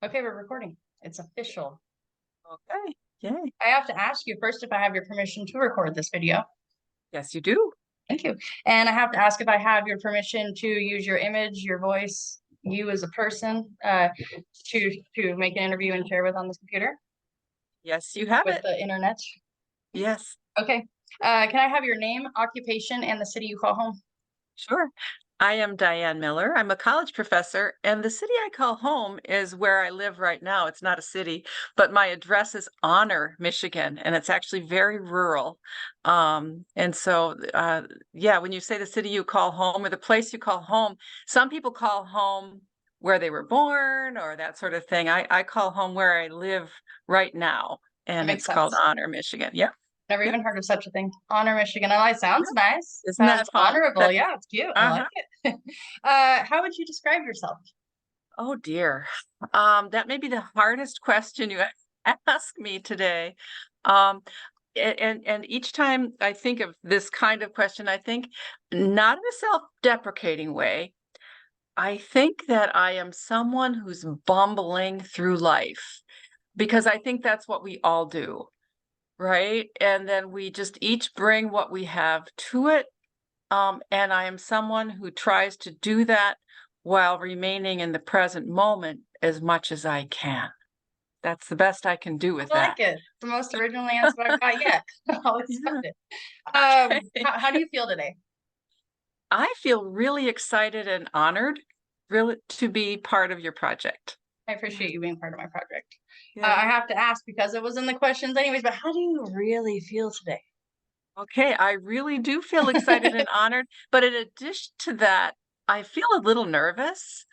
Okay, we're recording. It's official. Okay. Yay. I have to ask you first if I have your permission to record this video. Yes, you do. Thank you. And I have to ask if I have your permission to use your image, your voice, you as a person, to make an interview and share with on this computer Yes, you have with it. the internet. Yes, Okay. Can I have your name, occupation, and the city you call home? sure. I am Diane Miller. I'm a college professor, and the city I call home is where I live right now. It's not a city, but my address is Honor, Michigan, and it's actually very rural. Yeah, when you say the city you call home or the place you call home, some people call home where they were born or that sort of thing. I call home where I live right now, That and makes it's called sense. Honor, Michigan. Yep. Never Yep. even heard of such a thing. Honor Michigan. Oh, it sounds nice. Isn't Sounds that fun? honorable. Yeah, it's cute. I like Uh-huh. it. How would you describe yourself? Oh dear. That may be the hardest question you ask me today. Um, and each time I think of this kind of question, I think not in a self-deprecating way. I think that I am someone who's bumbling through life because I think that's what we all do, right? And then we just each bring what we have to it. And I am someone who tries to do that while remaining in the present moment as much as I can. That's the best I can do with I that. like it. The most original answer I've got yet. I'll accept Yeah. it. Okay. How do you feel today? I feel really excited and honored really to be part of your project. I Yeah. appreciate you being part of my project. Yeah. I have to ask because it was in the questions anyways, but how do you really feel today? Okay. I really do feel excited and honored. But in addition to that, I feel a little nervous.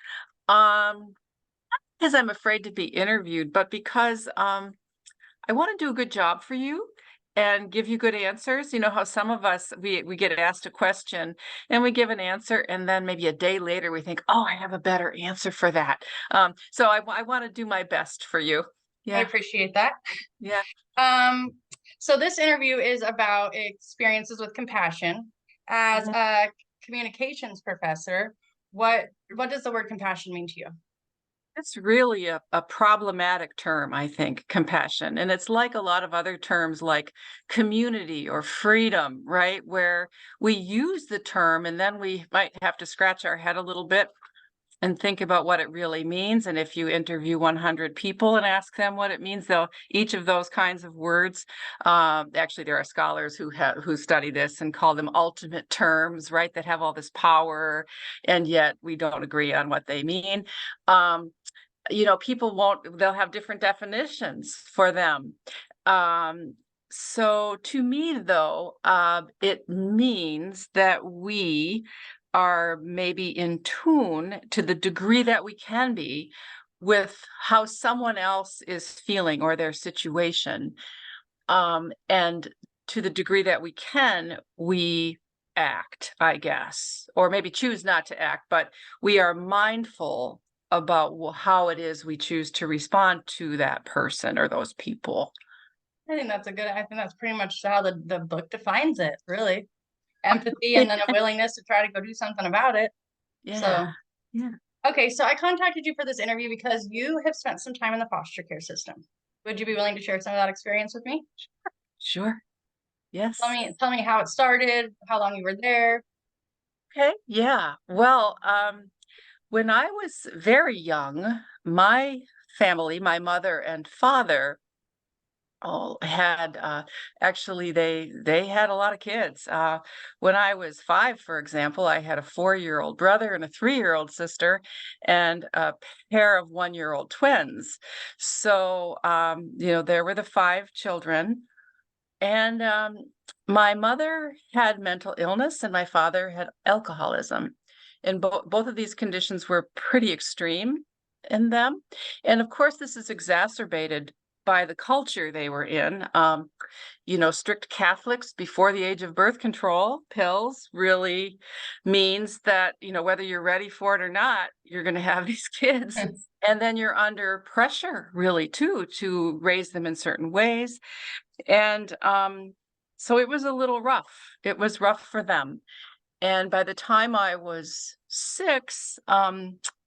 Um, because I'm afraid to be interviewed, but because I want to do a good job for you and give you good answers. You know how some of us we get asked a question and we give an answer, and then maybe a day later we think, "Oh, I have a better answer for that." So I want to do my best for you. I Yeah, appreciate that. yeah. Um, so this interview is about experiences with compassion. As Mhm. a communications professor, what does the word compassion mean to you? It's really a problematic term, I think, compassion. And it's like a lot of other terms like community or freedom, right? Where we use the term and then we might have to scratch our head a little bit and think about what it really means. And if you interview 100 people and ask them what it means, they'll each of those kinds of words. Actually, there are scholars who study this and call them ultimate terms, right? That have all this power, and yet we don't agree on what they mean. Um, People won't. They'll have different definitions for them. Um, so to me, though, it means that we are maybe in tune to the degree that we can be with how someone else is feeling or their situation. And to the degree that we can, we act, I guess, or maybe choose not to act, but we are mindful about how it is we choose to respond to that person or those people. I think that's pretty much how the book defines it, really. Empathy and then a willingness to try to go do something about it. Yeah. So, Yeah. okay, so I contacted you for this interview because you have spent some time in the foster care system. Would you be willing to share some of that experience with me? Sure. Tell Yes. me, tell me how it started, how long you were there. Okay. Yeah. Well, when I was very young, my family, my mother and father, had actually they had a lot of kids. When I was 5, for example, I had a 4-year-old brother and a 3-year-old sister, and a pair of 1-year-old twins. So there were the 5 children, and my mother had mental illness, and my father had alcoholism, and both of these conditions were pretty extreme in them. And of course, this is exacerbated by the culture they were in. Strict Catholics before the age of birth control pills really means that, whether you're ready for it or not, you're going to have these kids. And then you're under pressure, really, too, to raise them in certain ways. And so it was a little rough. It was rough for them. And by the time I was 6,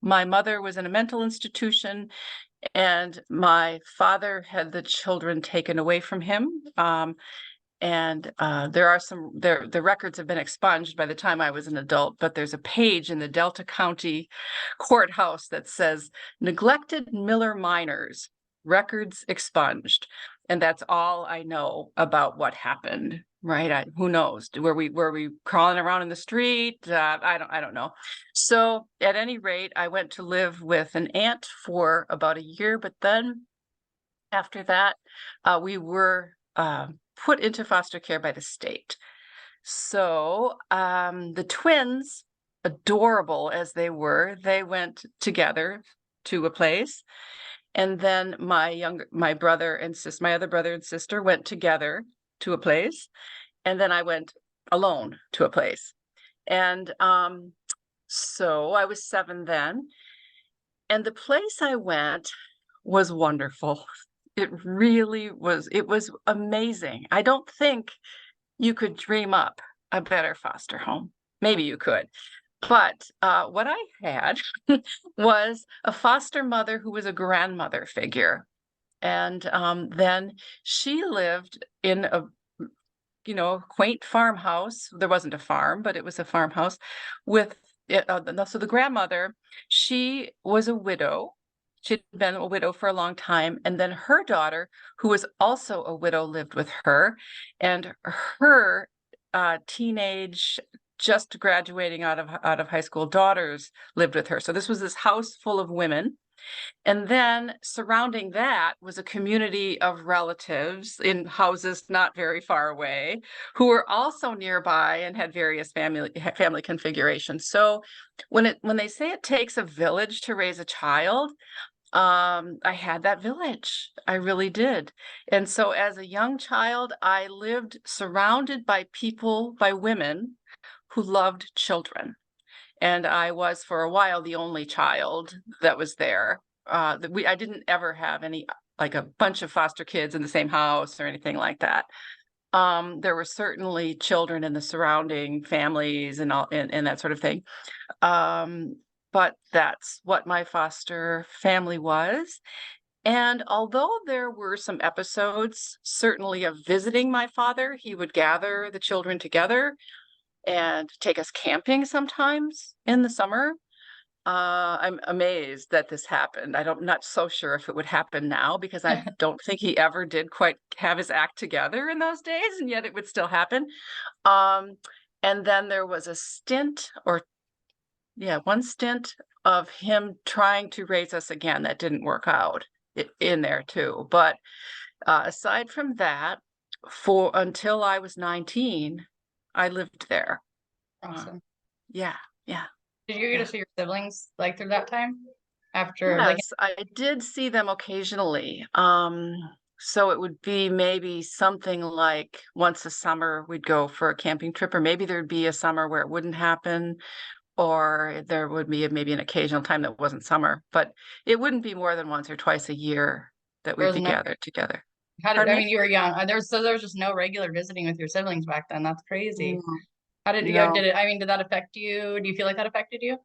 My mother was in a mental institution, and my father had the children taken away from him. There are the records have been expunged by the time I was an adult, but there's a page in the Delta County courthouse that says neglected Miller minors, records expunged. And that's all I know about what happened, right? Who knows? Were we crawling around in the street? I don't know. So at any rate, I went to live with an aunt for about a year, but then after that, we were put into foster care by the state. So the twins, adorable as they were, they went together to a place. And then my other brother and sister went together to a place. And then I went alone to a place. And so I was 7 then. And the place I went was wonderful. It really was. It was amazing. I don't think you could dream up a better foster home. Maybe you could. But what I had was a foster mother who was a grandmother figure. And then she lived in a quaint farmhouse. There wasn't a farm, but it was a farmhouse with so the grandmother, she was a widow. She'd been a widow for a long time. And then her daughter, who was also a widow, lived with her. And her teenage, just graduating out of high school daughters lived with her. So this was this house full of women. And then surrounding that was a community of relatives in houses not very far away who were also nearby and had various family configurations. So when they say it takes a village to raise a child, I had that village. I really did. And so as a young child, I lived surrounded by women who loved children. And I was for a while the only child that was there. I didn't ever have any, like a bunch of foster kids in the same house or anything like that. There were certainly children in the surrounding families and all and that sort of thing. But that's what my foster family was. And although there were some episodes, certainly of visiting my father, he would gather the children together and take us camping sometimes in the summer. I'm amazed that this happened. I'm not so sure if it would happen now because I don't think he ever did quite have his act together in those days, and yet it would still happen. And then there was one stint of him trying to raise us again that didn't work out in there too. But aside from that, until I was 19, I lived there. Awesome. Yeah. Did you get to see your siblings like through that time? After Yes, I did see them occasionally. So it would be maybe something like once a summer we'd go for a camping trip, or maybe there'd be a summer where it wouldn't happen, or there would be maybe an occasional time that wasn't summer, but it wouldn't be more than once or twice a year that we'd be gathered together. I mean, you were young. There was just no regular visiting with your siblings back then. That's crazy. How did No. did that affect you? Do you feel like that affected you?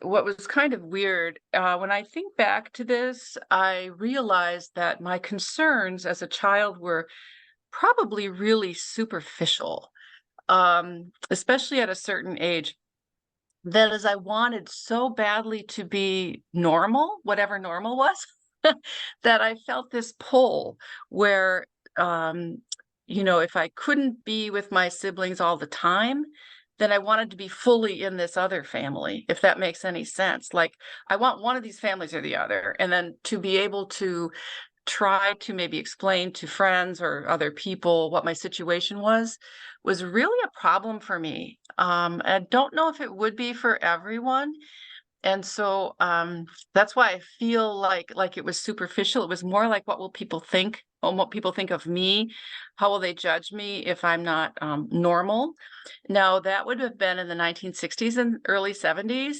What was kind of weird, when I think back to this, I realized that my concerns as a child were probably really superficial, especially at a certain age. That is, I wanted so badly to be normal, whatever normal was, that I felt this pull where, if I couldn't be with my siblings all the time, then I wanted to be fully in this other family, if that makes any sense. Like, I want one of these families or the other, and then to be able to try to maybe explain to friends or other people what my situation was really a problem for me. I don't know if it would be for everyone. And so that's why I feel like it was superficial. It was more like, what will people think? Or what people think of me? How will they judge me if I'm not normal? Now, that would have been in the 1960s and early 70s.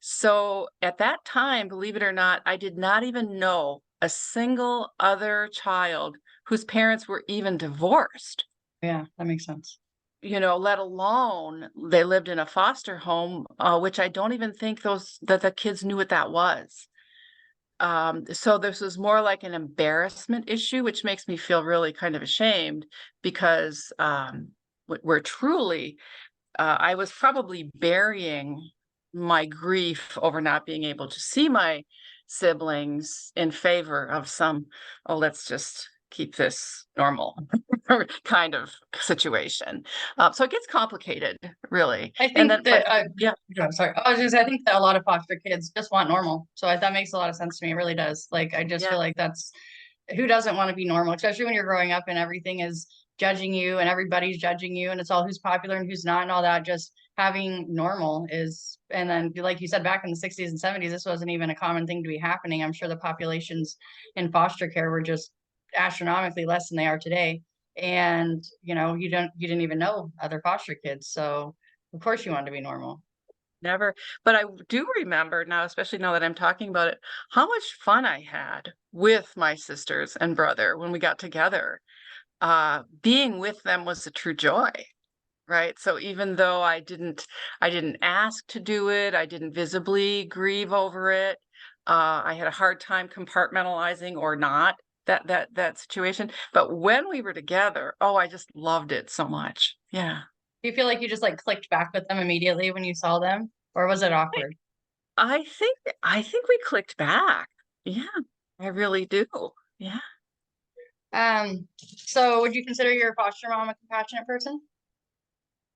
So at that time, believe it or not, I did not even know a single other child whose parents were even divorced. Yeah, that makes sense. let alone they lived in a foster home, which I don't even think that the kids knew what that was. So this was more like an embarrassment issue, which makes me feel really kind of ashamed because we're truly, I was probably burying my grief over not being able to see my siblings in favor of some, oh, let's just keep this normal kind of situation. So it gets complicated, really. I And think then, that, yeah, I'm sorry, I think that a lot of foster kids just want normal. So that makes a lot of sense to me. It really does. Like, I just yeah, feel like that's, who doesn't want to be normal, especially when you're growing up and everything is judging you and everybody's judging you and it's all who's popular and who's not and all that. Just having normal is, and then like you said, back in the 60s and 70s, this wasn't even a common thing to be happening. I'm sure the populations in foster care were just astronomically less than they are today. And you didn't even know other foster kids. So of course you want to be normal. never. But I do remember now, especially now that I'm talking about it, how much fun I had with my sisters and brother when we got together. Being with them was a true joy, right? So even though I didn't ask to do it, I didn't visibly grieve over it. I had a hard time compartmentalizing or not that situation. But when we were together, oh, I just loved it so much. Yeah. Do you feel like you just like clicked back with them immediately when you saw them, or was it awkward? I think we clicked back. Yeah, I really do. Yeah. So would you consider your foster mom a compassionate person?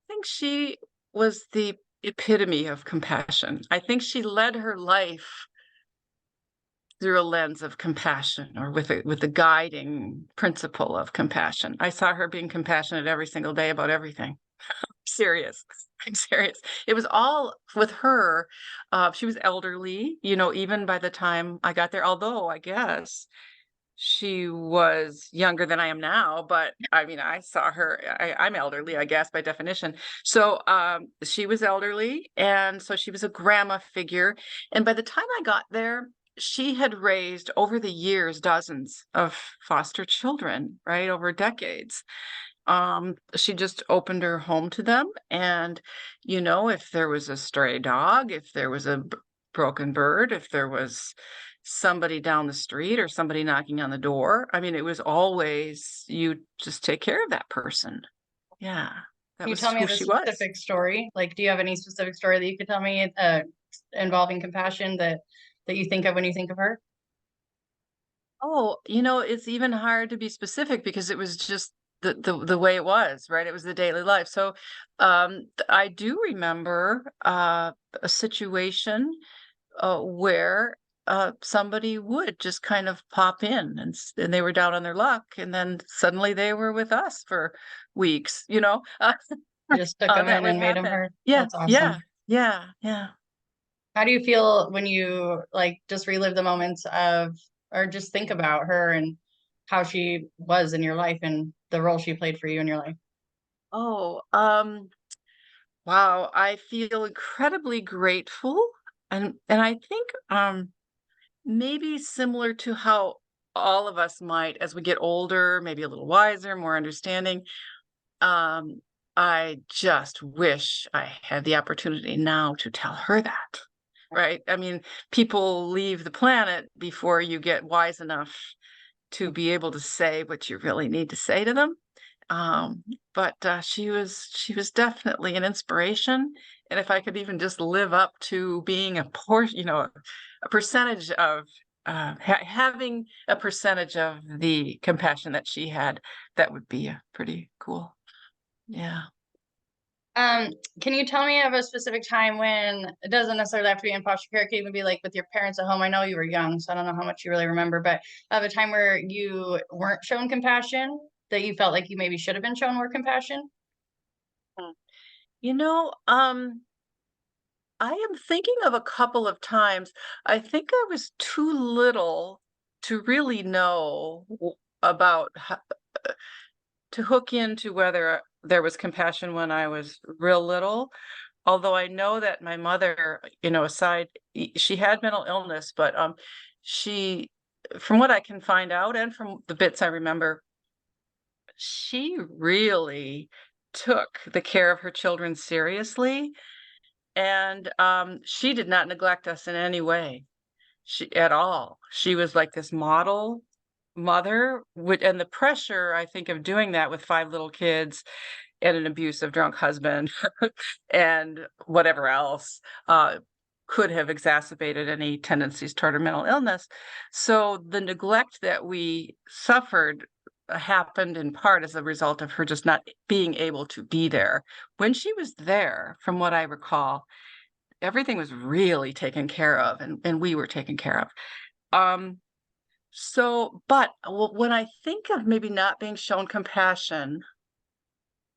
I think she was the epitome of compassion. I think she led her life through a lens of compassion or with a guiding principle of compassion. I saw her being compassionate every single day about everything. Serious. I'm serious. It was all with her. She was elderly, even by the time I got there, although I guess she was younger than I am now, but I mean, I saw her, I'm elderly, I guess, by definition. So she was elderly, and so she was a grandma figure. And by the time I got there, she had raised over the years dozens of foster children, right, over decades. She just opened her home to them, and if there was a stray dog, if there was a broken bird, if there was somebody down the street or somebody knocking on the door, I mean, it was always you just take care of that person. Yeah, that Can you was tell me who the she was. specific story? Like, do you have any specific story that you could tell me involving compassion that you think of when you think of her? Oh, it's even hard to be specific because it was just the way it was, right? It was the daily life. So I do remember a situation where somebody would just kind of pop in and they were down on their luck, and then suddenly they were with us for weeks, You just took them that in would and made them happen. her. Yeah, That's yeah, awesome. yeah, yeah. How do you feel when you like just relive the moments of, or just think about her and how she was in your life and the role she played for you in your life? Oh, wow, I feel incredibly grateful, and I think maybe similar to how all of us might as we get older, maybe a little wiser, more understanding. Um, I just wish I had the opportunity now to tell her that, right? I mean, people leave the planet before you get wise enough to be able to say what you really need to say to them. But she was definitely an inspiration. And if I could even just live up to being a portion, a percentage of having a percentage of the compassion that she had, that would be pretty cool. Yeah. Um, can you tell me of a specific time when it doesn't necessarily have to be in foster care, it can even be like with your parents at home? I know you were young, so I don't know how much you really remember, but of a time where you weren't shown compassion, that you felt like you maybe should have been shown more compassion? Mm. You know, I am thinking of a couple of times. I think I was too little to really know about to hook into whether there was compassion when I was real little. Although I know that my mother, aside, she had mental illness, but she, from what I can find out and from the bits I remember, she really took the care of her children seriously, and she did not neglect us in any way. At all. She was like this model mother with, and the pressure, I think, of doing that with 5 little kids and an abusive drunk husband and whatever else, could have exacerbated any tendencies toward her mental illness. So the neglect that we suffered happened in part as a result of her just not being able to be there. When she was there, from what I recall, everything was really taken care of, and we were taken care of. But when I think of maybe not being shown compassion,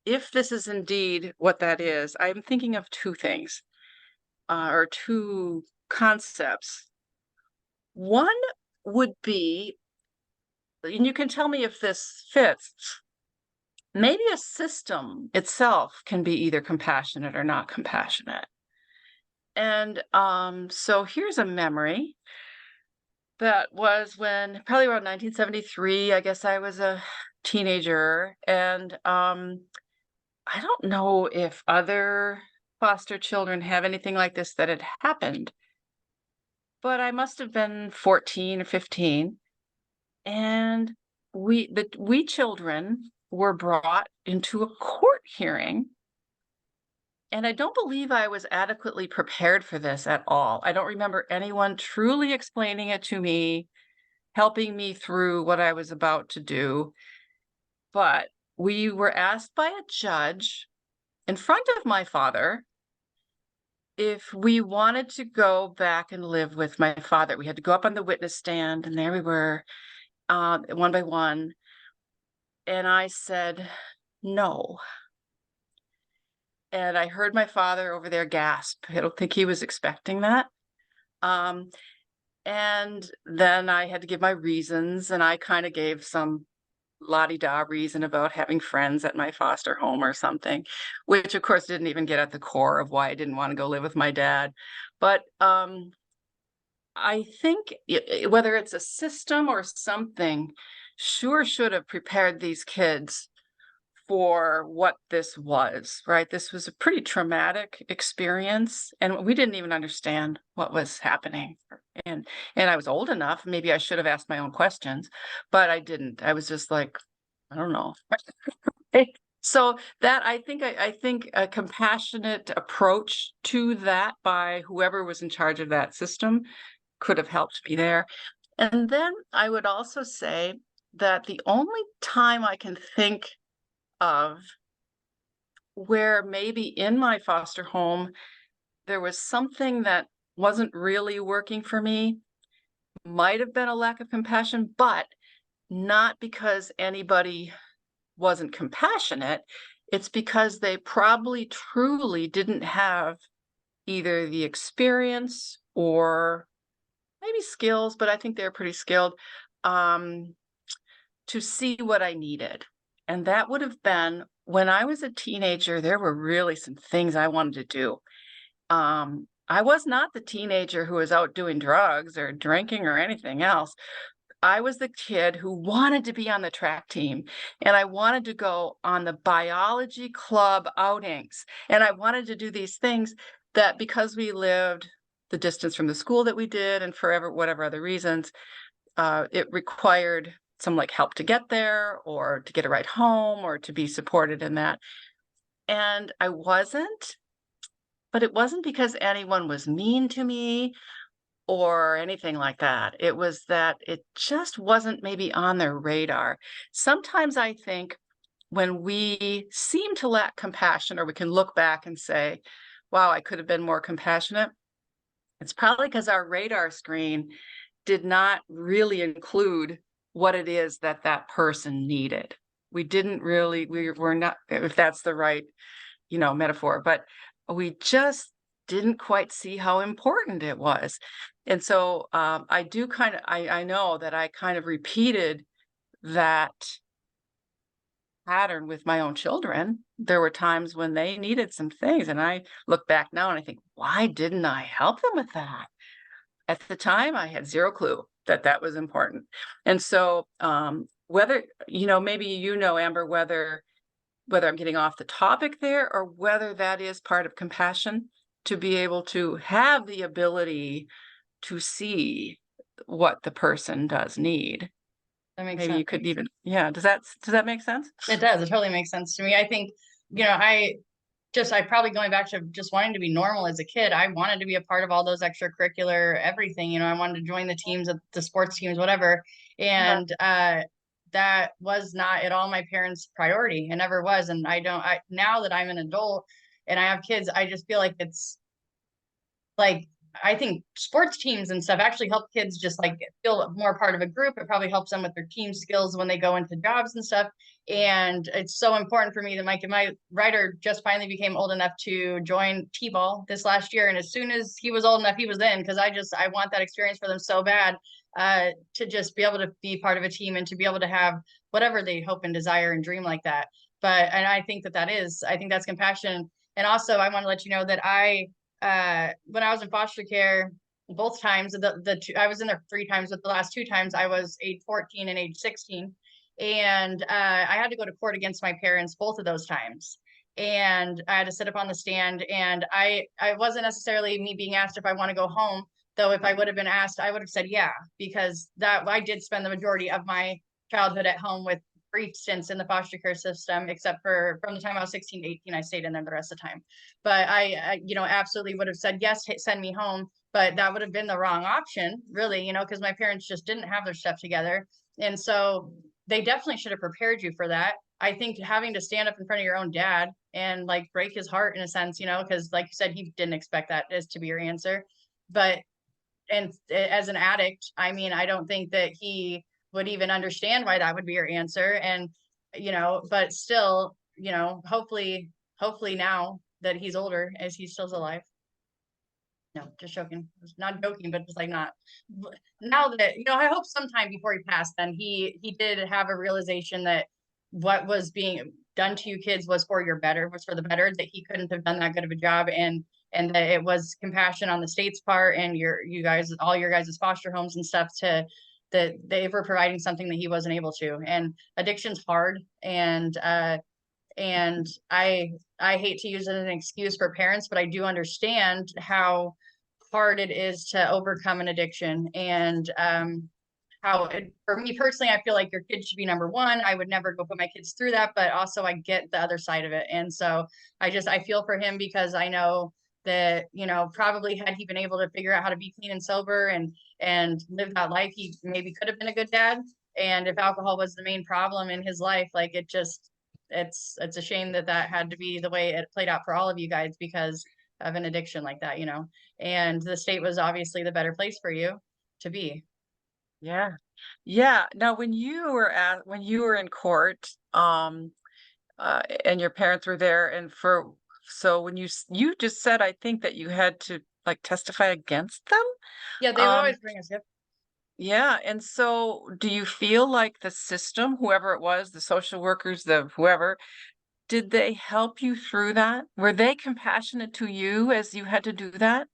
if this is indeed what that is, I'm thinking of 2 things, or 2 concepts. One would be, and you can tell me if this fits, maybe a system itself can be either compassionate or not compassionate. And so here's a memory that was when probably around 1973, I guess I was a teenager, and I don't know if other foster children have anything like this that had happened, but I must have been 14 or 15, and we children were brought into a court hearing, and I don't believe I was adequately prepared for this at all. I don't remember anyone truly explaining it to me, helping me through what I was about to do. But we were asked by a judge in front of my father if we wanted to go back and live with my father. We had to go up on the witness stand, and there we were, one by one. And I said, no. And I heard my father over there gasp. I don't think he was expecting that. And then I had to give my reasons, and I kind of gave some la-di-da reason about having friends at my foster home or something, which of course didn't even get at the core of why I didn't want to go live with my dad. But I think whether it's a system or something, sure should have prepared these kids for what this was, right? This was a pretty traumatic experience, and we didn't even understand what was happening. And I was old enough, maybe I should have asked my own questions, but I didn't. I was just like, I don't know. So that I think a compassionate approach to that by whoever was in charge of that system could have helped me there. And then I would also say that the only time I can think of where maybe in my foster home there was something that wasn't really working for me might have been a lack of compassion, but not because anybody wasn't compassionate. It's because they probably truly didn't have either the experience or maybe skills, but I think they're pretty skilled, to see what I needed. And that would have been when I was a teenager, there were really some things I wanted to do. I was not the teenager who was out doing drugs or drinking or anything else. I was the kid who wanted to be on the track team, and I wanted to go on the biology club outings, and I wanted to do these things that, because we lived the distance from the school that we did and for whatever other reasons, it required some like help to get there or to get a ride home or to be supported in that. And I wasn't, but it wasn't because anyone was mean to me or anything like that. It was that it just wasn't maybe on their radar. Sometimes I think when we seem to lack compassion, or we can look back and say, wow, I could have been more compassionate, it's probably because our radar screen did not really include what it is that that person needed. We didn't really, we were not, if that's the right, metaphor, but we just didn't quite see how important it was. And so I do I know that I kind of repeated that pattern with my own children. There were times when they needed some things, and I look back now and I think, why didn't I help them with that? At the time, I had zero clue that that was important. And so whether, maybe Amber, whether whether I'm getting off the topic there or whether that is part of compassion, to be able to have the ability to see what the person does need. That makes Maybe you sense. could even, yeah, does that make sense? It does. It totally makes sense to me. I think, I probably going back to just wanting to be normal as a kid. I wanted to be a part of all those extracurricular everything. I wanted to join the teams, the sports teams, whatever. Uh-huh. And that was not at all my parents' priority. It never was. And now that I'm an adult and I have kids, I just feel like it's like I think sports teams and stuff actually help kids just like feel more part of a group. It probably helps them with their team skills when they go into jobs and stuff. And it's so important for me that my writer just finally became old enough to join T-ball this last year. And as soon as he was old enough, he was in, because I want that experience for them so bad, to just be able to be part of a team and to be able to have whatever they hope and desire and dream like that. And I think I think that's compassion. And also I want to let you know that when I was in foster care, both times I was in there 3 times, but the last 2 times I was age 14 and age 16. And I had to go to court against my parents both of those times. And I had to sit up on the stand, and I wasn't necessarily me being asked if I want to go home, though if I would have been asked, I would have said yeah, because that I did spend the majority of my childhood at home with brief stints in the foster care system, except for from the time I was 16 to 18, I stayed in there the rest of the time. But I absolutely would have said yes, send me home. But that would have been the wrong option, really, because my parents just didn't have their stuff together. And so they definitely should have prepared you for that. I think having to stand up in front of your own dad and like break his heart in a sense, because like you said, he didn't expect that as to be your answer. But and as an addict, I mean, I don't think that he would even understand why that would be your answer. And but still, hopefully now that he's older, as he still's alive. No, just joking. Not joking, but just like not now that I hope sometime before he passed, then he did have a realization that what was being done to you kids was for your better, was for the better, that he couldn't have done that good of a job, and that it was compassion on the state's part and you guys, all your guys' foster homes and stuff, to that they were providing something that he wasn't able to. And addiction's hard, and I hate to use it as an excuse for parents, but I do understand how hard it is to overcome an addiction. And for me personally, I feel like your kids should be number one. I would never go put my kids through that, but also I get the other side of it. And so I feel for him, because I know that, probably had he been able to figure out how to be clean and sober and live that life, he maybe could have been a good dad. And if alcohol was the main problem in his life, like it's a shame that had to be the way it played out for all of you guys because of an addiction like that, and the state was obviously the better place for you to be. Yeah. Yeah. Now, when you were in court, and your parents were there, and so when you just said, I think that you had to like testify against them. Yeah, they would Um, always bring us. Yep. yeah. And so do you feel like the system, whoever it was, the social workers, the whoever, did they help you through that? Were they compassionate to you as you had to do that?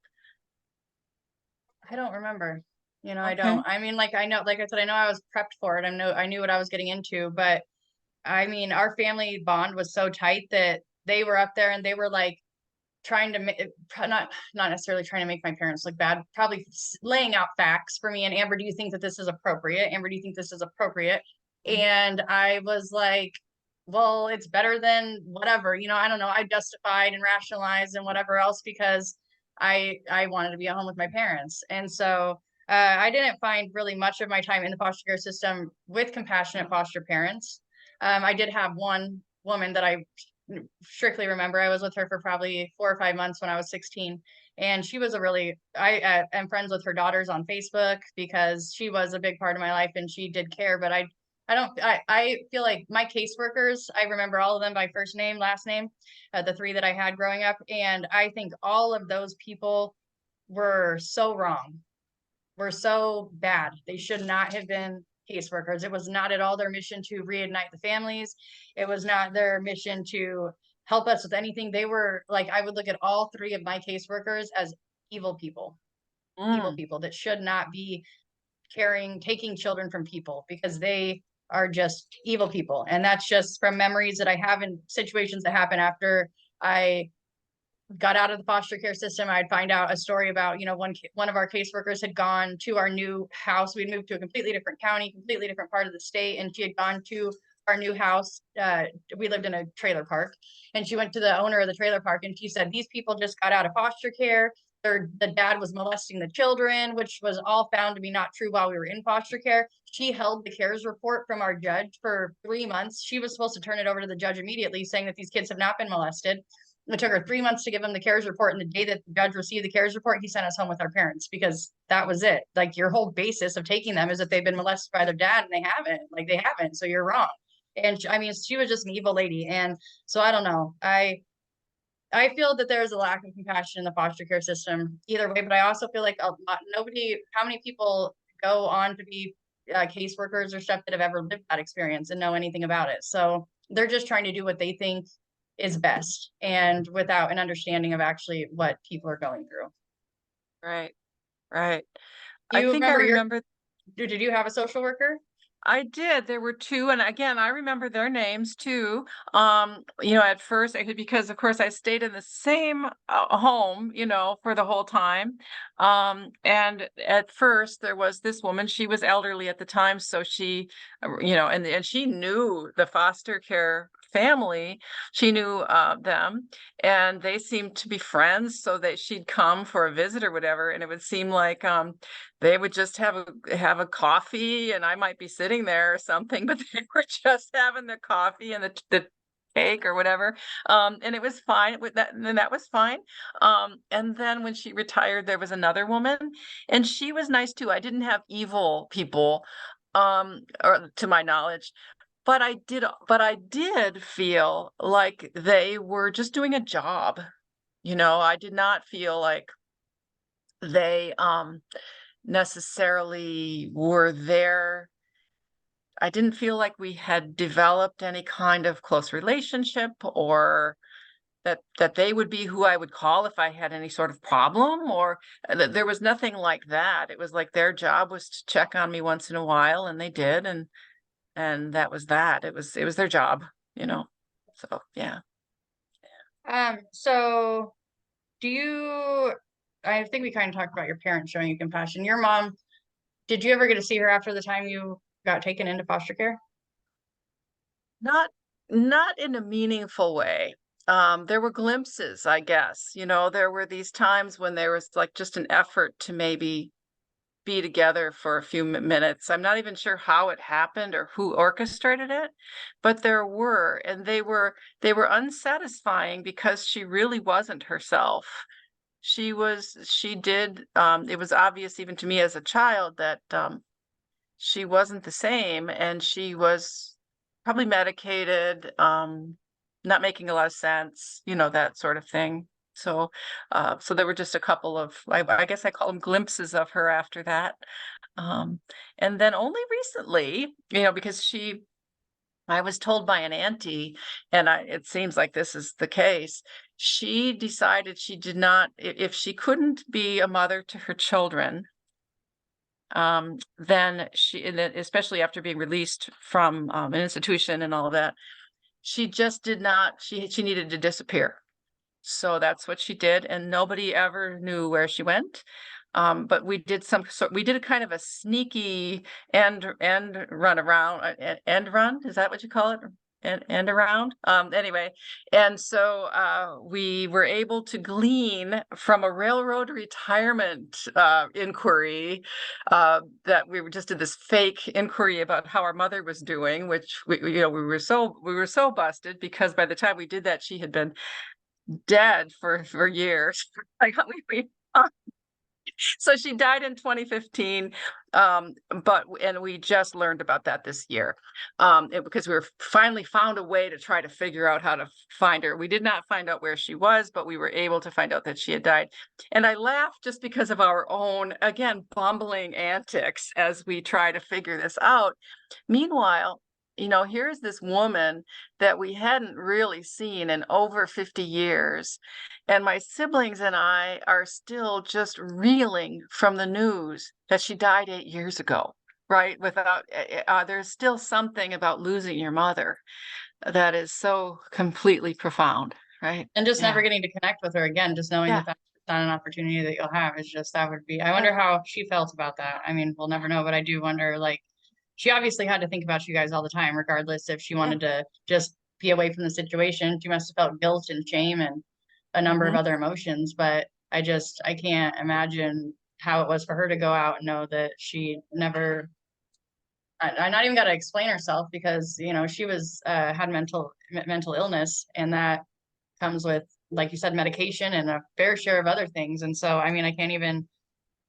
I don't remember. I Okay. don't. I mean, like I know, like I said, I know I was prepped for it. I knew what I was getting into, but I mean, our family bond was so tight that they were up there and they were like trying to not necessarily trying to make my parents look bad, probably laying out facts for me. And Amber, do you think that this is appropriate? Amber, do you think this is appropriate? And I was like, well, it's better than whatever, I don't know. I justified and rationalized and whatever else because I wanted to be at home with my parents. And so I didn't find really much of my time in the foster care system with compassionate foster parents. I did have one woman that I strictly remember. I was with her for probably 4 or 5 months when I was 16. And she was I am friends with her daughters on Facebook because she was a big part of my life and she did care. But I feel like my caseworkers, I remember all of them by first name, last name, the 3 that I had growing up. And I think all of those people were so wrong, were so bad. They should not have been caseworkers. It was not at all their mission to reignite the families. It was not their mission to help us with anything. They were like, I would look at all 3 of my caseworkers as evil Mm, people that should not be taking children from people because they are just evil people. And that's just from memories that I have in situations that happen after I got out of the foster care system. I'd find out a story about, one of our caseworkers had gone to our new house. We'd moved to a completely different county, completely different part of the state, and she had gone to our new house. We lived in a trailer park, and she went to the owner of the trailer park, and she said, these people just got out of foster care. The dad was molesting the children, which was all found to be not true while we were in foster care. She held the CARES report from our judge for 3 months. She was supposed to turn it over to the judge immediately, saying that these kids have not been molested. It took her 3 months to give him the CARES report. And the day that the judge received the CARES report, he sent us home with our parents, because that was it. Like, your whole basis of taking them is that they've been molested by their dad, and they haven't. Like, they haven't. So you're wrong. And I mean, she was just an evil lady. And so I don't know. I feel that there's a lack of compassion in the foster care system either way, but I also feel like how many people go on to be caseworkers or stuff that have ever lived that experience and know anything about it. So they're just trying to do what they think is best, and without an understanding of actually what people are going through. Right, right. Do I you think I remember remember did you have a social worker? I did. There were 2, and again, I remember their names too. At first, because of course I stayed in the same home, for the whole time. And at first there was this woman. She was elderly at the time, so she, and she knew the foster care family. She knew them, and they seemed to be friends, so that she'd come for a visit or whatever, and it would seem like they would just have a coffee, and I might be sitting there or something, but they were just having the coffee and the cake or whatever. And it was fine with that, and that was fine. And then when she retired, there was another woman, and she was nice too. I didn't have evil people, or to my knowledge, but I did feel like they were just doing a job. I did not feel like they necessarily were there. I didn't feel like we had developed any kind of close relationship, or that they would be who I would call if I had any sort of problem, or there was nothing like that. It was like their job was to check on me once in a while, and they did, and that was that. It was their job, you know. So yeah. So do you, I think we kind of talked about your parents showing you compassion. Your mom, did you ever get to see her after the time you got taken into foster care? Not not in a meaningful way. There were glimpses, I guess. There were these times when there was like just an effort to maybe be together for a few minutes. I'm not even sure how it happened or who orchestrated it, but there were, and they were unsatisfying, because she really wasn't herself. It was obvious even to me as a child that she wasn't the same, and she was probably medicated, not making a lot of sense, that sort of thing. So there were just a couple of, I guess I call them glimpses of her after that. Um, and then only recently, because I was told by an auntie, and it seems like this is the case. She decided she did not, if she couldn't be a mother to her children, then especially after being released from an institution and all of that, she just did not. She needed to disappear. So that's what she did, and nobody ever knew where she went. But we did a kind of a sneaky end run around, end run. Is that what you call it? And around. Anyway, and so we were able to glean from a railroad retirement inquiry, that we were just did this fake inquiry about how our mother was doing, which we were so busted, because by the time we did that, she had been dead for years. Like, so she died in 2015, and we just learned about that this year, because we were finally found a way to try to figure out how to find her. We did not find out where she was, but we were able to find out that she had died. And I laugh just because of our own, again, bumbling antics as we try to figure this out. Meanwhile, here's this woman that we hadn't really seen in over 50 years. And my siblings and I are still just reeling from the news that she died 8 years ago. right? Without, there's still something about losing your mother that is so completely profound, right? And just never Yeah. getting to connect with her again, just knowing Yeah. that that's not an opportunity that you'll have is just, that would be, I Yeah. wonder how she felt about that. I mean, we'll never know, but I do wonder, like, she obviously had to think about you guys all the time, regardless if she Yeah. wanted to just be away from the situation. She must have felt guilt and shame and a number of Mhm. other emotions, but I can't imagine how it was for her to go out and know that she never, I not even got to explain herself, because, you know, she was, had mental illness, and that comes with, like you said, medication and a fair share of other things. And so, I mean, I can't even,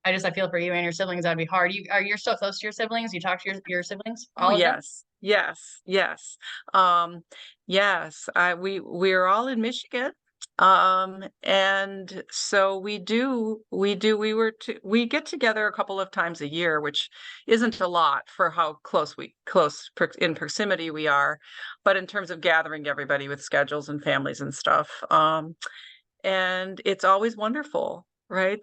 I feel for you and your siblings. That'd be hard. You're so close to your siblings. You talk to your siblings, Oh, all of them? yes. Yes. Yes. Um, yes. We're all in Michigan. And so we get together a couple of times a year, which isn't a lot for how in proximity we are, but in terms of gathering everybody with schedules and families and stuff. And it's always wonderful, right?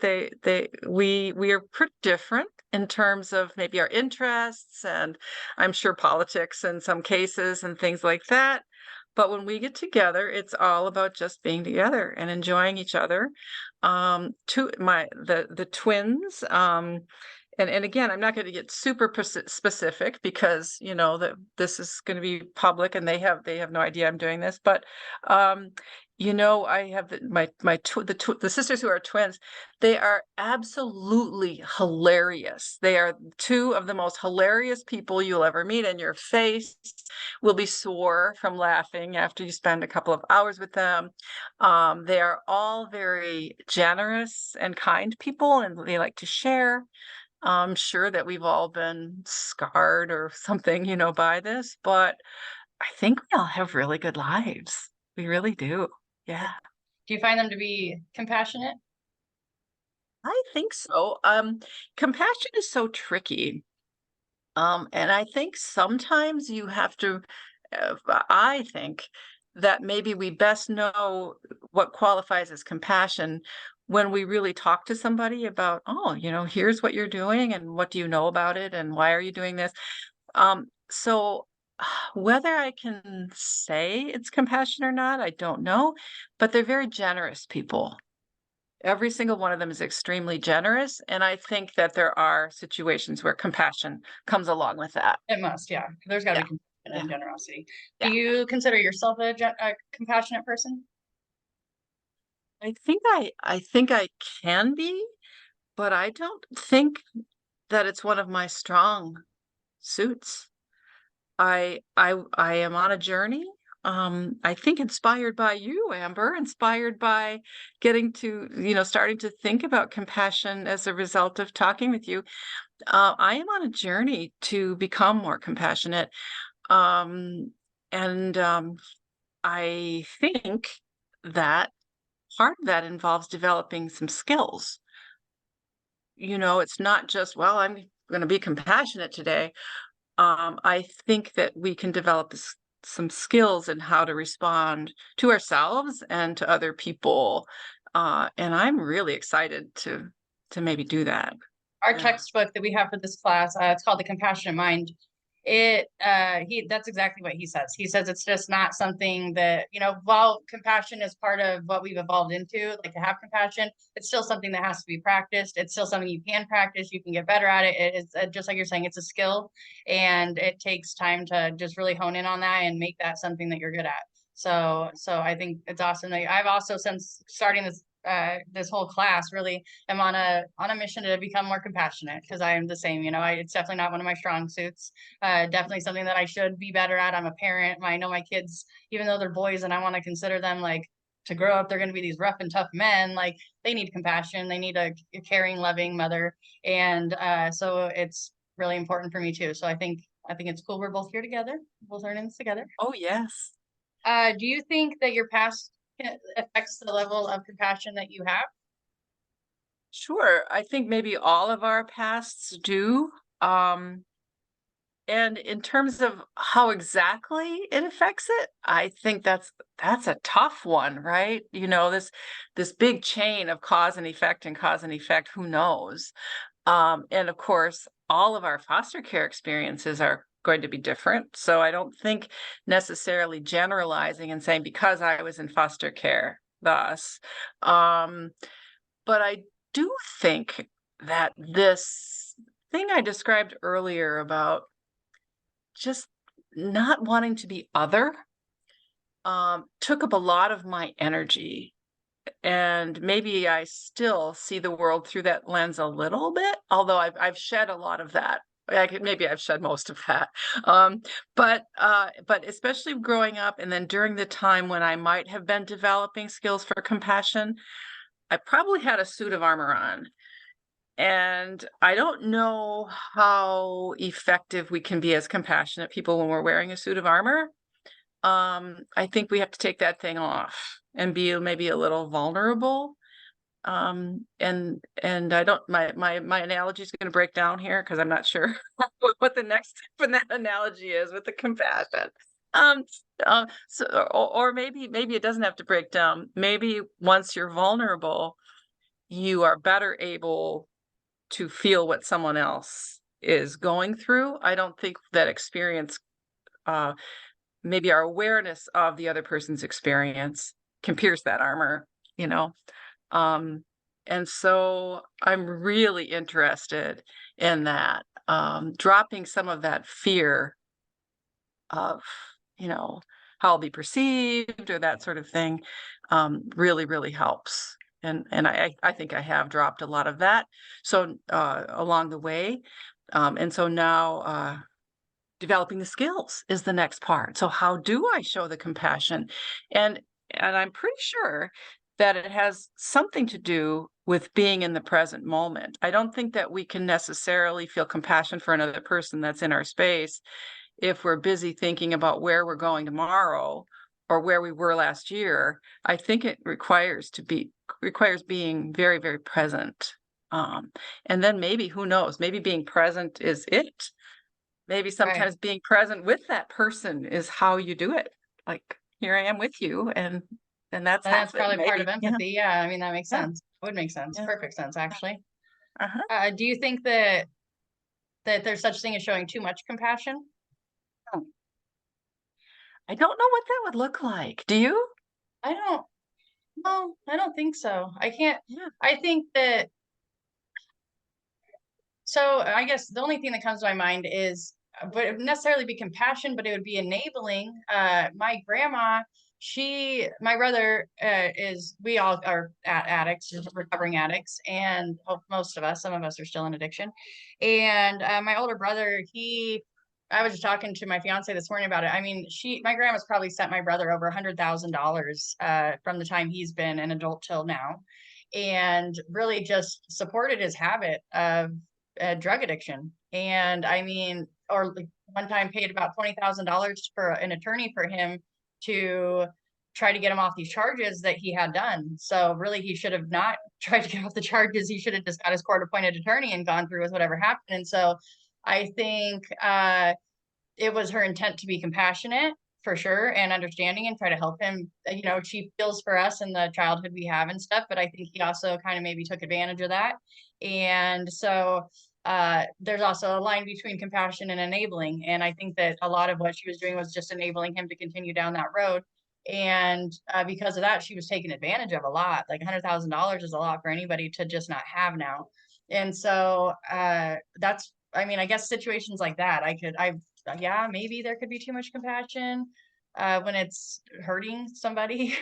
We are pretty different in terms of maybe our interests, and I'm sure politics in some cases and things like that. But when we get together, it's all about just being together and enjoying each other. The twins, and again, I'm not going to get super specific, because you know that this is going to be public, and they have no idea I'm doing this. But um, you know, I have the sisters who are twins. They are absolutely hilarious. They are two of the most hilarious people you'll ever meet, and your face will be sore from laughing after you spend a couple of hours with them. They are all very generous and kind people, and they like to share. I'm sure that we've all been scarred or something, by this, but I think we all have really good lives. We really do. Yeah, Do you find them to be compassionate? I think so. Compassion is so tricky. And I think sometimes you have to, I think that maybe we best know what qualifies as compassion when we really talk to somebody about, oh, here's what you're doing and what do you know about it and why are you doing this? So whether I can say it's compassion or not, I don't know, but they're very generous people. Every single one of them is extremely generous, and I think that there are situations where compassion comes along with that. It must, yeah. There's got to Yeah, be compassion yeah, and generosity. Do yeah. you consider yourself a compassionate person? I think I can be, but I don't think that it's one of my strong suits. I am on a journey. I think inspired by you, Amber, inspired by getting to, starting to think about compassion as a result of talking with you. I am on a journey to become more compassionate. Um, and I think that part of that involves developing some skills. It's not just, well, I'm going to be compassionate today. I think that we can develop some skills in how to respond to ourselves and to other people. And I'm really excited to maybe do that. Our Yeah. textbook that we have for this class, it's called The Compassionate Mind. That's exactly what he says. He says it's just not something that, while compassion is part of what we've evolved into, like to have compassion, it's still something that has to be practiced. It's still something you can practice. You can get better at it. It's just like you're saying, it's a skill, and it takes time to just really hone in on that and make that something that you're good at. So I think it's awesome that I've also, since starting this whole class, really am on a mission to become more compassionate, because I am the same. It's definitely not one of my strong suits. Definitely something that I should be better at. I'm a parent. I know my kids, even though they're boys and I want to consider them like to grow up, they're going to be these rough and tough men. Like, they need compassion. They need a caring, loving mother. And so it's really important for me too. So I think it's cool we're both here together. Both learning this together. Oh, yes. Do you think that your past affects the level of compassion that you have? Sure. I think maybe all of our pasts do. Um, and in terms of how exactly it affects it, I think that's a tough one, right? This big chain of cause and effect, who knows? And of course, all of our foster care experiences are going to be different. So I don't think necessarily generalizing and saying because I was in foster care, thus. Um, but I do think that this thing I described earlier about just not wanting to be other took up a lot of my energy. And maybe I still see the world through that lens a little bit, although I've shed a lot of that. Maybe I've shed most of that. Um, but especially growing up and then during the time when I might have been developing skills for compassion, I probably had a suit of armor on. And I don't know how effective we can be as compassionate people when we're wearing a suit of armor. I think we have to take that thing off and be maybe a little vulnerable. And I don't my analogy is going to break down here because I'm not sure what the next step in that analogy is with the compassion. Um, so or maybe it doesn't have to break down. Maybe once you're vulnerable, you are better able to feel what someone else is going through. I don't think that experience uh maybe our awareness of the other person's experience can pierce that armor, you know? Um, and so I'm really interested in that, dropping some of that fear of, you know, how I'll be perceived or that sort of thing, really, really helps. And I think I have dropped a lot of that. So along the way. And so now developing the skills is the next part. So how do I show the compassion? And and I'm pretty sure that it has something to do with being in the present moment. I don't think that we can necessarily feel compassion for another person that's in our space if we're busy thinking about where we're going tomorrow or where we were last year. I think it requires being very, very present. And then maybe, who knows, maybe being present is it. Maybe Right. sometimes being present with that person is how you do it. Like, here I am with you, and that's And half that's it, probably part of maybe. Yeah, empathy. Yeah, I mean, that makes yeah, sense. Would make sense. yeah. Perfect sense, actually. Uh-huh. Do you think that there's such thing as showing too much compassion? Hmm. I don't know what that would look like. Do you? I don't no, I don't think so. I can't Yeah. I think that so I guess the only thing that comes to my mind is but it wouldn't necessarily be compassion, but it would be enabling. My grandma, my brother is, we all are addicts, just recovering addicts, and most of us, some of us are still in addiction. And my older brother, I was just talking to my fiance this morning about it. I mean, my grandma's probably sent my brother over $100,000 from the time he's been an adult till now, and really just supported his habit of drug addiction. And I mean, or like one time paid about $20,000 for an attorney for him to try to get him off these charges that he had done. So really, he should have not tried to get off the charges. He should have just got his court appointed attorney and gone through with whatever happened. And so I think it was her intent to be compassionate for sure and understanding and try to help him. She feels for us and the childhood we have and stuff, but I think he also kind of maybe took advantage of that. And so there's also a line between compassion and enabling. And I think that a lot of what she was doing was just enabling him to continue down that road. And because of that, she was taken advantage of a lot. Like $100,000 is a lot for anybody to just not have now. And so I mean, I guess situations like that, yeah, maybe there could be too much compassion when it's hurting somebody.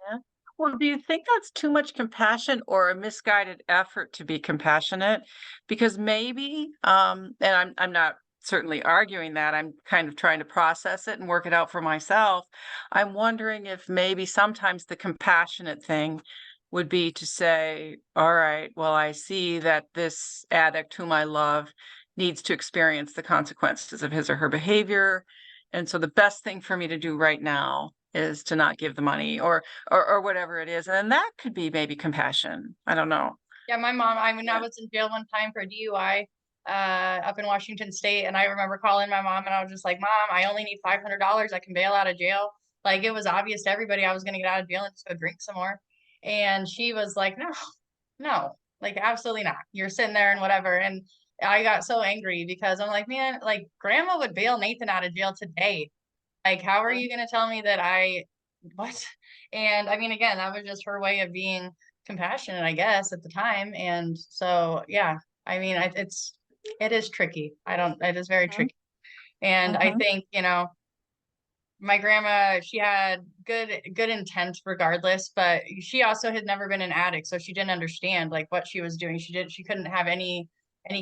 Yeah. Well, do you think that's too much compassion or a misguided effort to be compassionate? Because maybe, and I'm not certainly arguing that. I'm kind of trying to process it and work it out for myself. I'm wondering if maybe sometimes the compassionate thing would be to say, all right, well, I see that this addict whom I love needs to experience the consequences of his or her behavior. And so the best thing for me to do right now is to not give the money or whatever it is. And then that could be maybe compassion. I don't know. Yeah, my mom, I mean, I Yeah. was in jail one time for a DUI up in Washington State, and I remember calling my mom and I was just like, Mom, I only need $500. I can bail out of jail. Like it was obvious to everybody I was going to get out of jail and just go drink some more. And she was like, No, no, like absolutely not. You're sitting there and whatever. And I got so angry because I'm like, man, like grandma would bail Nathan out of jail today. Like, how are you gonna tell me that what? And I mean, again, that was just her way of being compassionate, I guess, at the time. And so, yeah, I mean, it is tricky. It is very Mhm, tricky. And I mhm. think, my grandma, she had good intent regardless, but she also had never been an addict, so she didn't understand like what she was doing. She couldn't have any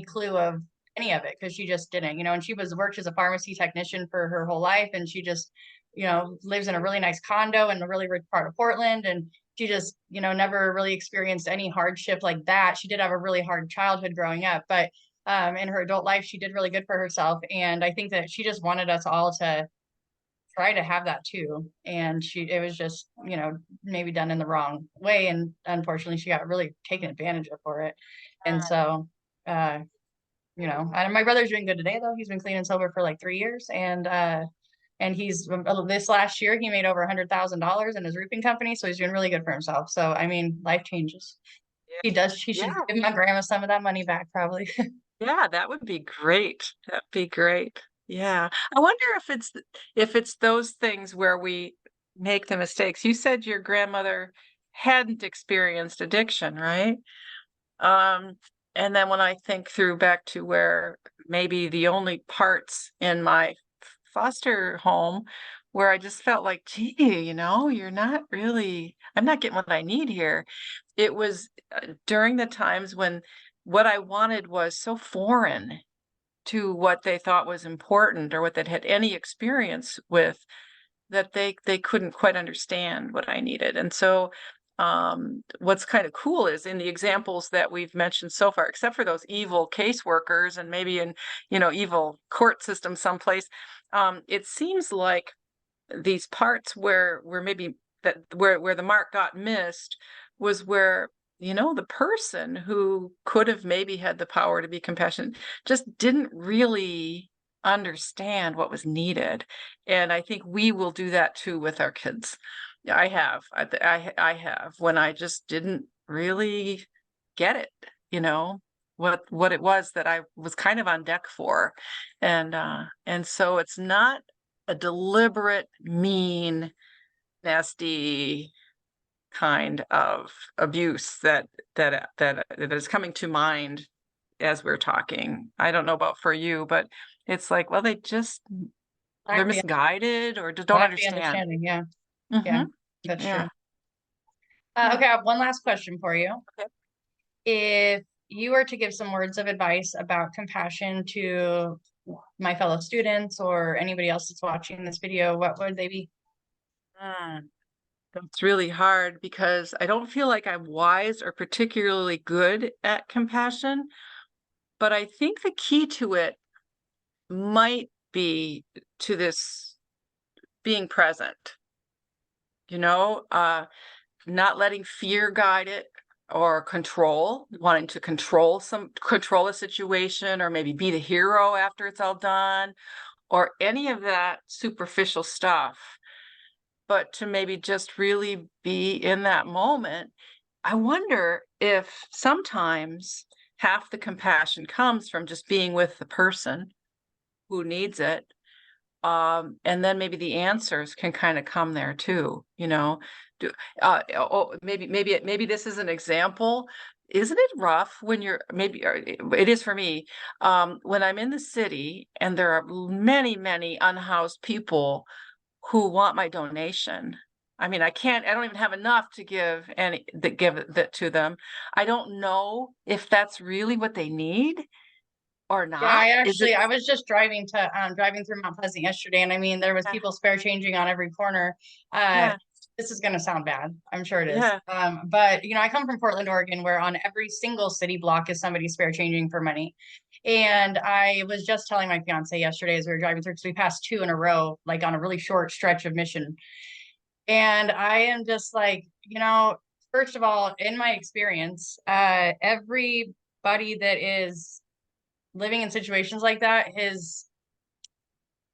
clue of any of it because she just didn't, and she was worked as a pharmacy technician for her whole life, and she just, lives in a really nice condo in a really rich part of Portland, and she just, never really experienced any hardship like that. She did have a really hard childhood growing up, but in her adult life, she did really good for herself. And I think that she just wanted us all to try to have that too. And it was just, maybe done in the wrong way. And unfortunately, she got really taken advantage of for it. And so, uh, and my brother's doing good today though. He's been clean and sober for like 3 years. And he's this last year, he made over $100,000 in his roofing company. So he's doing really good for himself. So, I mean, life changes. He Yeah, should give my grandma some of that money back, probably. yeah, that would be great. That'd be great. Yeah. I wonder if it's those things where we make the mistakes. You said your grandmother hadn't experienced addiction, right? Um, and then when I think through back to where maybe the only parts in my foster home where I just felt like, gee, you're not really, I'm not getting what I need here. It was during the times when what I wanted was so foreign to what they thought was important or what they'd had any experience with that they couldn't quite understand what I needed. And so what's kind of cool is in the examples that we've mentioned so far, except for those evil caseworkers and maybe in, evil court system someplace, it seems like these parts where maybe that where the mark got missed was where the person who could have maybe had the power to be compassionate just didn't really understand what was needed. And I think we will do that too with our kids. Yeah, I have when I just didn't really get it, you know, what it was that I was kind of on deck for. And so it's not a deliberate, mean, nasty kind of abuse that is coming to mind as we're talking. I don't know about for you, but it's like, well, they're Lack the misguided or just don't lack the understand. understanding. Yeah. Yeah. Mhm. That's true. Yeah. Yeah. Okay. I have one last question for you. Okay. If you were to give some words of advice about compassion to my fellow students or anybody else that's watching this video, what would they be? Mm, that's really hard because I don't feel like I'm wise or particularly good at compassion, but I think the key to it might be to this being present, you know, not letting fear guide it or wanting to control a situation or maybe be the hero after it's all done or any of that superficial stuff, but to maybe just really be in that moment. I wonder if sometimes half the compassion comes from just being with the person who needs it. And then maybe the answers can kind of come there too, Do, maybe this is an example. Isn't it rough when you're maybe or it is for me, when I'm in the city and there are many, many unhoused people who want my donation. I mean, I don't even have enough to give that to them. I don't know if that's really what they need or Yeah, not. Is it? I was just driving through Mount Pleasant yesterday, and I mean, there was Yeah, people spare changing on every corner. Uh, yeah, this is going to sound bad. I'm sure it is. yeah. But I come from Portland, Oregon, where on every single city block is somebody spare changing for money. And I was just telling my fiance yesterday as we were driving through, because we passed two in a row, like on a really short stretch of Mission. And I am just like, first of all, in my experience, everybody that is living in situations like that is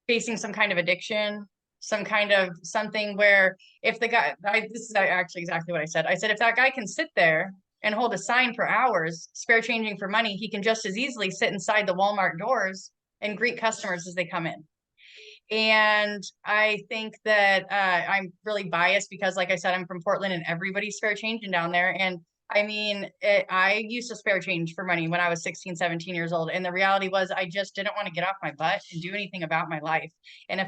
facing some kind of addiction, some kind of something where if the guy, this is actually exactly what I said. I said, if that guy can sit there and hold a sign for hours, spare changing for money, he can just as easily sit inside the Walmart doors and greet customers as they come in. And I think that I'm really biased because, like I said, I'm from Portland and everybody's spare changing down there. And I mean, I used to spare change for money when I was 16, 17 years old. And the reality was I just didn't want to get off my butt and do anything about my life. And if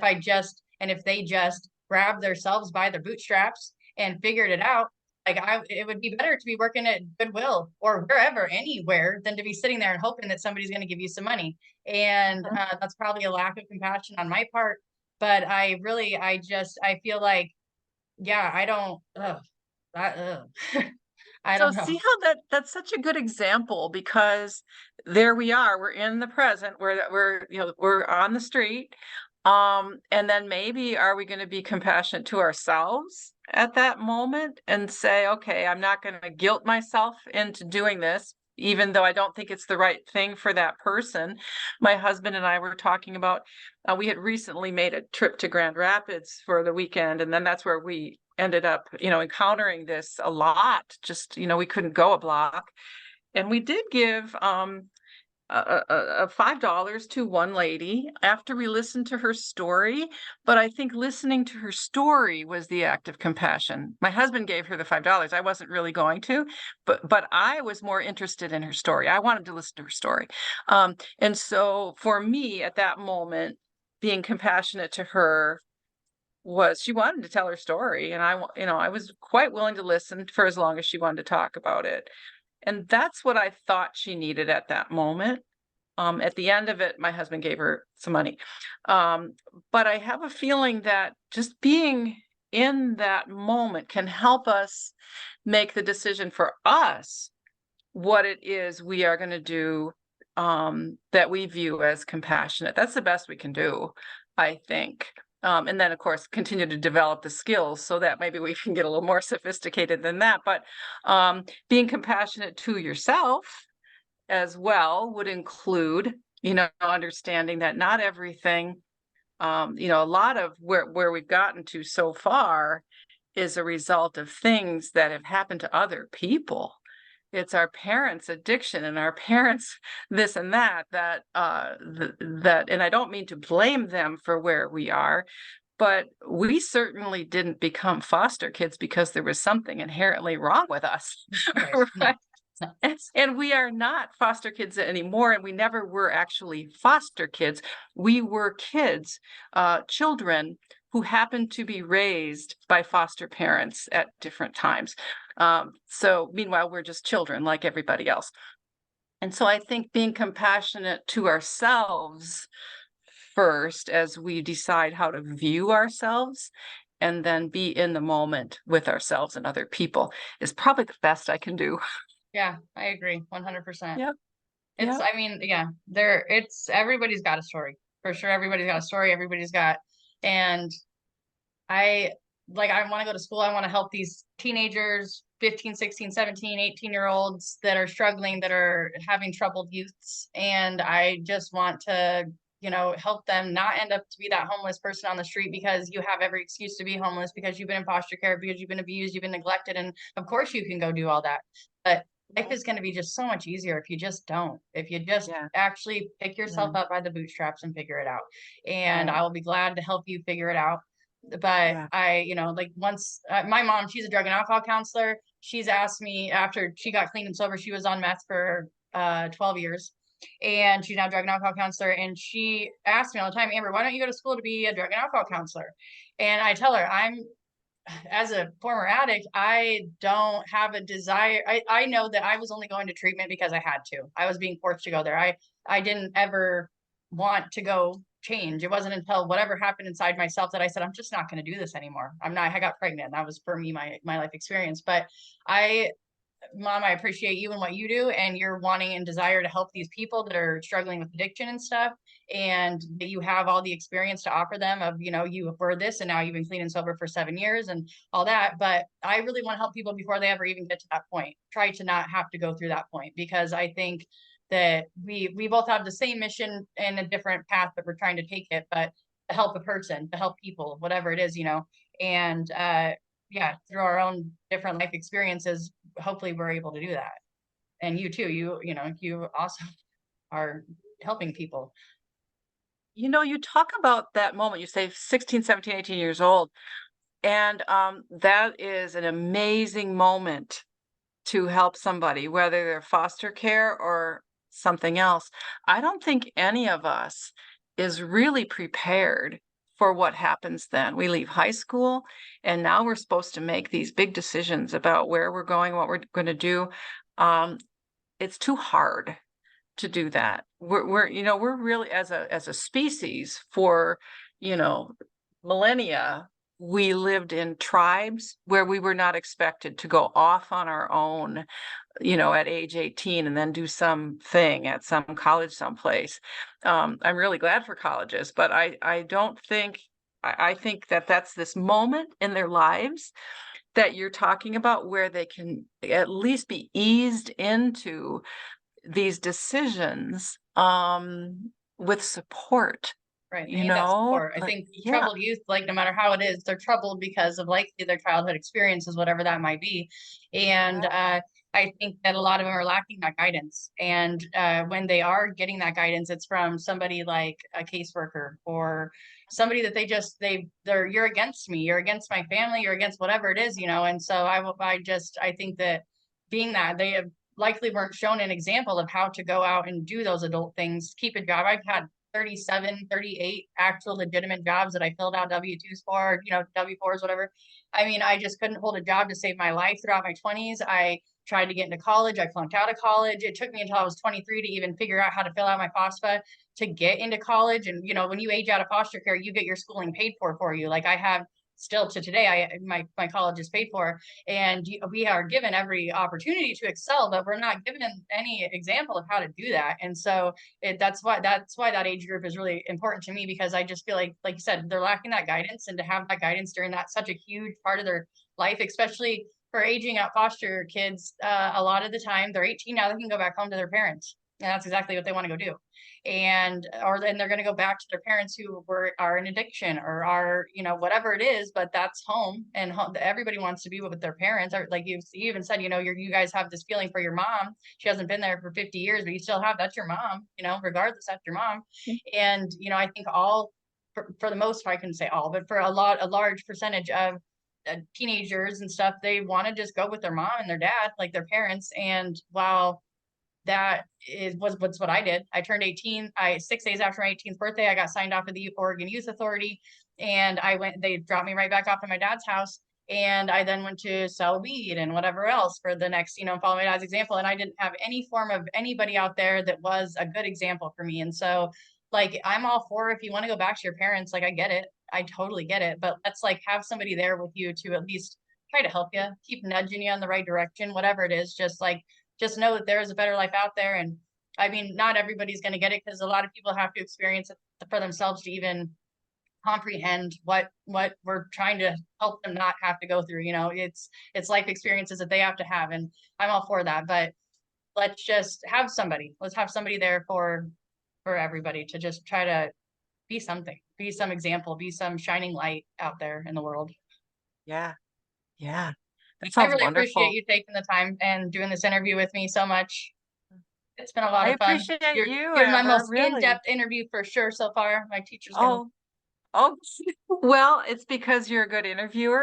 they just grabbed themselves by their bootstraps and figured it out, it would be better to be working at Goodwill or wherever, anywhere, than to be sitting there and hoping that somebody's going to give you some money. And that's probably a lack of compassion on my part. But I feel like, yeah, I don't, I So don't know. see how that's such a good example, because there we are, we're in the present, we're on the street. And then maybe are we going to be compassionate to ourselves at that moment and say, okay, I'm not going to guilt myself into doing this, even though I don't think it's the right thing for that person. My husband and I were talking about, we had recently made a trip to Grand Rapids for the weekend, and then that's where we ended up, encountering this a lot. Just, we couldn't go a block. And we did give $5 to one lady after we listened to her story. But I think listening to her story was the act of compassion. My husband gave her the $5. I wasn't really going to, but I was more interested in her story. I wanted to listen to her story. And so for me at that moment, being compassionate to her was she wanted to tell her story, and I was quite willing to listen for as long as she wanted to talk about it. And that's what I thought she needed at that moment. At the end of it, my husband gave her some money. But I have a feeling that just being in that moment can help us make the decision for us what it is we are going to do, that we view as compassionate. That's the best we can do, I think. And then, of course, continue to develop the skills so that maybe we can get a little more sophisticated than that. But being compassionate to yourself as well would include, understanding that not everything, a lot of where we've gotten to so far is a result of things that have happened to other people. It's our parents' addiction and our parents this and that, and I don't mean to blame them for where we are, but we certainly didn't become foster kids because there was something inherently wrong with us. Right? And we are not foster kids anymore, and we never were actually foster kids. We were kids, children who happened to be raised by foster parents at different times. So meanwhile, we're just children like everybody else. And so I think being compassionate to ourselves first as we decide how to view ourselves, and then be in the moment with ourselves and other people, is probably the best I can do. Yeah, I agree 100%. Yep. It's, Yep. I mean, yeah, everybody's got a story for sure. Everybody's got a story. And I want to go to school. I want to help these teenagers, 15, 16, 17, 18-year olds that are struggling, that are having troubled youths. And I just want to, help them not end up to be that homeless person on the street because you have every excuse to be homeless, because you've been in foster care, because you've been abused, you've been neglected. And of course you can go do all that. But life is going to be just so much easier if you just don't. If you just Yeah. actually pick yourself up by the bootstraps and figure it out. And Right. I will be glad to help you figure it out. But Yeah. once my mom, she's a drug and alcohol counselor. She's asked me, after she got clean and sober, she was on meth for 12 years. And she's now a drug and alcohol counselor. And she asked me all the time, Amber, why don't you go to school to be a drug and alcohol counselor? And I tell her, as a former addict, I don't have a desire. I know that I was only going to treatment because I had to. I was being forced to go there. I didn't ever want to go change. It wasn't until whatever happened inside myself that I said, I'm just not going to do this anymore. I got pregnant. That was for me, my life experience. But Mom, I appreciate you and what you do, and your wanting and desire to help these people that are struggling with addiction and stuff, and that you have all the experience to offer them of, you were this and now you've been clean and sober for 7 years and all that. But I really want to help people before they ever even get to that point. Try to not have to go through that point, because I think that we both have the same mission and a different path that we're trying to take it, but to help a person, to help people, whatever it is, and yeah, through our own different life experiences, hopefully we're able to do that. And you too, you also are helping people. You know, you talk about that moment, you say 16, 17, 18 years old, and that is an amazing moment to help somebody, whether they're foster care or something else. I don't think any of us is really prepared for what happens then. We leave high school and now we're supposed to make these big decisions about where we're going, what we're going to do. Um, it's too hard to do that. We're really as a species for, you know, millennia, we lived in tribes where we were not expected to go off on our own, at age 18 and then do something at some college someplace. I'm really glad for colleges, but I don't think I think that that's this moment in their lives that you're talking about where they can at least be eased into these decisions with support, Right. They need that support. I like, think yeah, troubled youth, like no matter how it is, they're troubled because of likely their childhood experiences, whatever that might be. And I think that a lot of them are lacking that guidance. And when they are getting that guidance, it's from somebody like a caseworker or somebody that you're against me, you're against my family, you're against whatever it is, And so I think that being that they have likely weren't shown an example of how to go out and do those adult things, keep a job. I've had 37, 38 actual legitimate jobs that I filled out W-2s for, W-4s, whatever. I mean, I just couldn't hold a job to save my life throughout my 20s. I tried to get into college. I flunked out of college. It took me until I was 23 to even figure out how to fill out my FAFSA to get into college. And, when you age out of foster care, you get your schooling paid for you. Like I have still to today, my college is paid for, and we are given every opportunity to excel, but we're not given any example of how to do that. And so that's why that age group is really important to me, because I just feel like you said, they're lacking that guidance, and to have that guidance during that such a huge part of their life, especially for aging out foster kids, a lot of the time they're 18 now, they can go back home to their parents, and that's exactly what they want to go do. And or then they're going to go back to their parents who are in addiction or are whatever it is, but that's home, and everybody wants to be with their parents. Or like you even said, you guys have this feeling for your mom. She hasn't been there for 50 years, but you still have, that's your mom, regardless, that's your mom. And I think all, for the most part, I couldn't say all, but for a large percentage of teenagers and stuff, they want to just go with their mom and their dad, like their parents. And while that was what I did. I turned 18. 6 days after my 18th birthday, I got signed off of the Oregon Youth Authority, and they dropped me right back off at my dad's house. And I then went to sell weed and whatever else for the next, follow my dad's example. And I didn't have any form of anybody out there that was a good example for me. And so, like, I'm all for, if you want to go back to your parents, like, I get it. I totally get it. But let's like have somebody there with you to at least try to help you, keep nudging you in the right direction, whatever it is. Just know that there is a better life out there. And I mean, not everybody's going to get it, because a lot of people have to experience it for themselves to even comprehend what we're trying to help them not have to go through. It's life experiences that they have to have, and I'm all for that. But let's have somebody there for everybody, to just try to be something, be some example, be some shining light out there in the world. yeah, yeah. That I sounds really appreciate wonderful. you taking the time and doing this interview with me so much. It's been a lot I of fun. appreciate you, You're my Amber, most really. in-depth interview for sure so far. My teacher's gonna Oh, oh, well, it's because you're a good interviewer